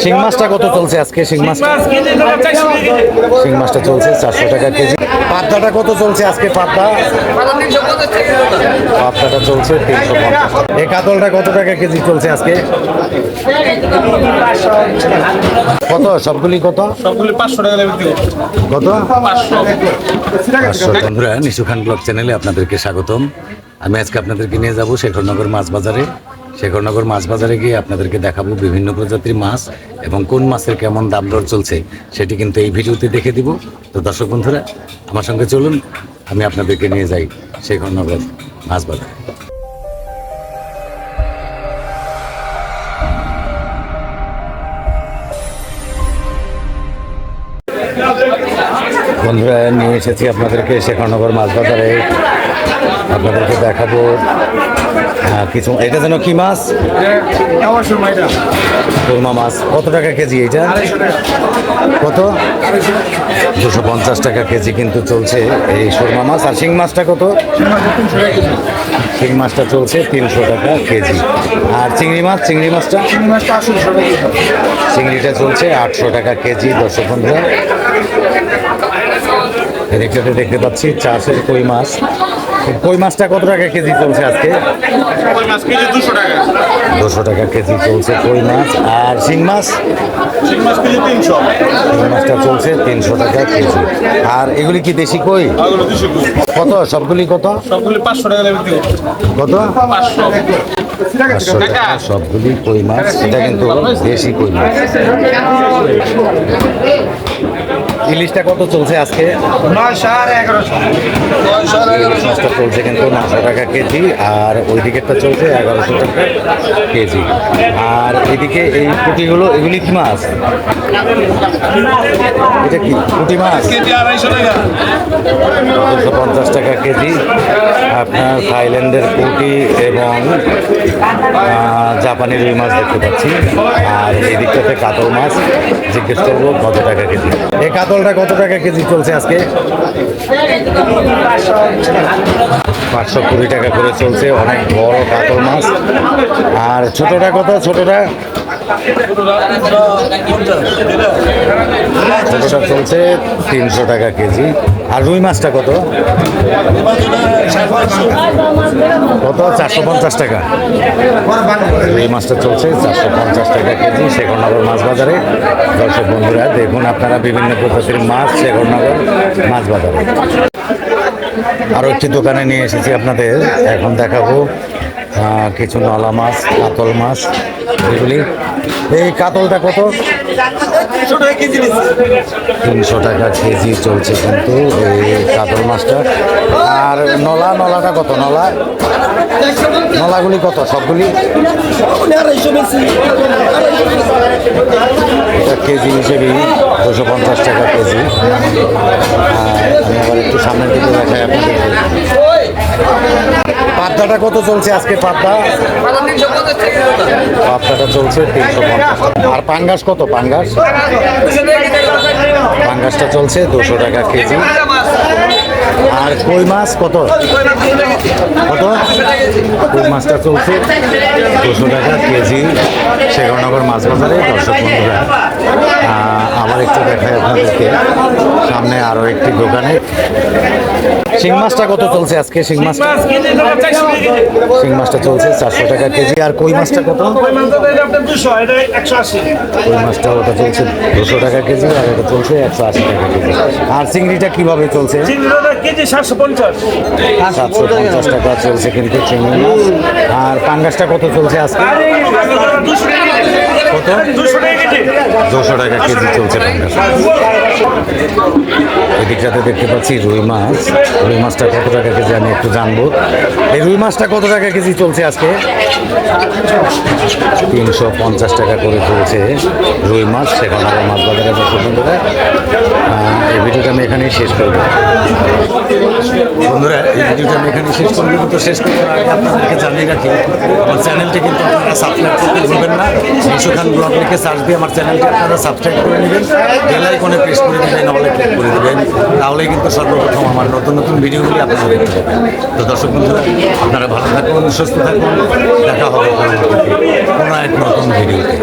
শিং মাছটা কত চলছে আজকে? শিং মাছটা চলছে 400 টাকা কেজি। পাবদাটা কত চলছে আজকে? পাবদাটা চলছে 350। এই কাতলটা কত টাকা কেজি চলছে আজকে? কত সবগুলি কত? সবগুলি 500 টাকা বিক্রি কত? 500। বন্ধুরা, নিশু খান ব্লগ চ্যানেলে আপনাদেরকে স্বাগতম। আমি আজকে আপনাদেরকে নিয়ে যাব শেখরনগর মাছ বাজারে। শেখরনগর মাছ বাজারে গিয়ে আপনাদেরকে দেখাবো বিভিন্ন প্রজাতির মাছ এবং কোন মাছের কেমন দাম দর চলছে সেটি কিন্তু এই ভিডিওতে দেখে দিব। তো দর্শক বন্ধুরা, আমার সঙ্গে চলুন, আমি আপনাদেরকে নিয়ে যাই শেখরনগর মাছ বাজারে। বন্ধুরা, নিয়ে এসেছি আপনাদেরকে শেখরনগর মাছ বাজারে। আপনাদেরকে দেখাবো কিছু। এটা যেন কি মাছ? সুরমা মাছ। কত টাকা কেজি এইটা? কত? 250 টাকা কেজি কিন্তু চলছে এই সুরমা মাছ। আর শিং মাছটা কত? শিং মাছটা চলছে 300 টাকা কেজি। আর চিংড়ি মাছটা? চিংড়িটা চলছে 800 টাকা কেজি। দর্শক বন্ধুরা, এদিকটাতে দেখতে পাচ্ছি চাষের কই মাছ। কই মাছটা কত টাকা কেজি চলছে আজকে? 200 টাকা কেজি চলছে কই মাছ। আর শিং মাছটা চলছে 300 টাকা কেজি। আর এগুলি কি দেশি কই? কত সবগুলি? কত? সবগুলি 500 টাকা বিক্রি কত? 500 টাকা সবগুলি কই মাছ। এটা কিন্তু দেশি কই মাছ। ইলিশটা কত চলছে আজকে? 1100 মাছটা চলছে কিন্তু 900 টাকা কেজি। আর ওই দিকেরটা চলছে 1100 টাকা কেজি। আর এদিকে এই পুঁটিগুলো, এগুলি কি মাছ? এটা কি পুঁটি মাছ? 250 টাকা কেজি। আপনার থাইল্যান্ডের পুঁটি এবং জাপানি রুই মাছ দেখতে পাচ্ছি। আর এই দিকটাতে কাতল মাছ। জিজ্ঞেস করবো কত টাকা কেজি। এই কাতলটা কত টাকা কেজি চলছে আজকে? 520 টাকা করে চলছে। অনেক বড় কাতল মাছ। আর ছোটটা কত? ছোটটা চলছে 300 টাকা কেজি। আর রুই মাছটা কত? কত? 450 টাকা। রুই মাছটা চলছে 450 টাকা কেজি শেখরনগর মাছ বাজারে। দর্শক বন্ধুরা, দেখুন আপনারা বিভিন্ন প্রজাতির মাছ শেখরনগর মাছ বাজারে। আরও একটি দোকানে নিয়ে এসেছি আপনাদের। এখন দেখাবো কিছু নলা মাছ, কাতল মাছ। এগুলি, এই কাতলটা কত? 300 টাকা কেজি চলছে কিন্তু এই কাতল মাছটা। আর নলাটা কত? নলাগুলি কত সবগুলি? এটা কেজি হিসেবেই 250 টাকা কেজি। আমি আবার একটু সামনের দিকে দেখাই আপনাদের। পাবদাটা কত চলছে আজকে? পাবদাটা চলছে 350। আর পাঙ্গাস কত? পাঙ্গাসটা চলছে 200 টাকা কেজি। আর কই মাছ কত? কই মাছটা চলছে 200 টাকা কেজি শেখরনগর মাছ বাজারে। দর্শক বন্ধুরা, আবার একটু দেখাই আপনাদেরকে সামনে আরো একটি দোকানে। শিং মাছটা কত চলছে আজকে? শিং মাছটা চলছে 400 টাকা কেজি। আর কই মাছটা কত? কই মাছটা ওটা চলছে 200 টাকা কেজি। আর এটা চলছে 180 টাকা কেজি। আর চিংড়িটা কিভাবে চলছে? 750 টাকা চলছে কিন্তু চিংড়ি মাছ। আর পাঙ্গাসটা কত চলছে আজকে? কত? 200 টাকা কেজি চলছে পাঙ্গাস। এদিকটাতে দেখতে পাচ্ছি রুই মাছ। রুই মাছটা কত টাকা কেজি আমি একটু জানবো। এই রুই মাছটা কত টাকা কেজি চলছে আজকে? 350 টাকা করে চলছে রুই মাছ শেখরনগর মাছ বাজারে। দর্শক বন্ধুরা, এই ভিডিওটা আমি এখানেই শেষ করবো। বন্ধুরা, এই ভিডিওটা আমি এখানেই শেষ করবো। কিন্তু শেষ করার আগে আপনাদেরকে জানিয়ে রাখি, আমার চ্যানেলটি কিন্তু আপনারা সাবস্ক্রাইব করতে ভুলবেন না। নিশু খান ব্লগ লিখে সার্চ দিয়ে আমার চ্যানেলটি আপনারা সাবস্ক্রাইব করে নেবেন। বেল আইকনে প্রেস করে দেবেন, অলে ক্লিক করে দেবেন। তাহলেই কিন্তু সর্বপ্রথম আমার নতুন ভিডিওগুলি আপনারা দেখতে পাবেন। তো দর্শক বন্ধুরা, আপনারা ভালো থাকুন, সুস্থ থাকুন। দেখা হবে কোনো এক নতুন ভিডিওতে।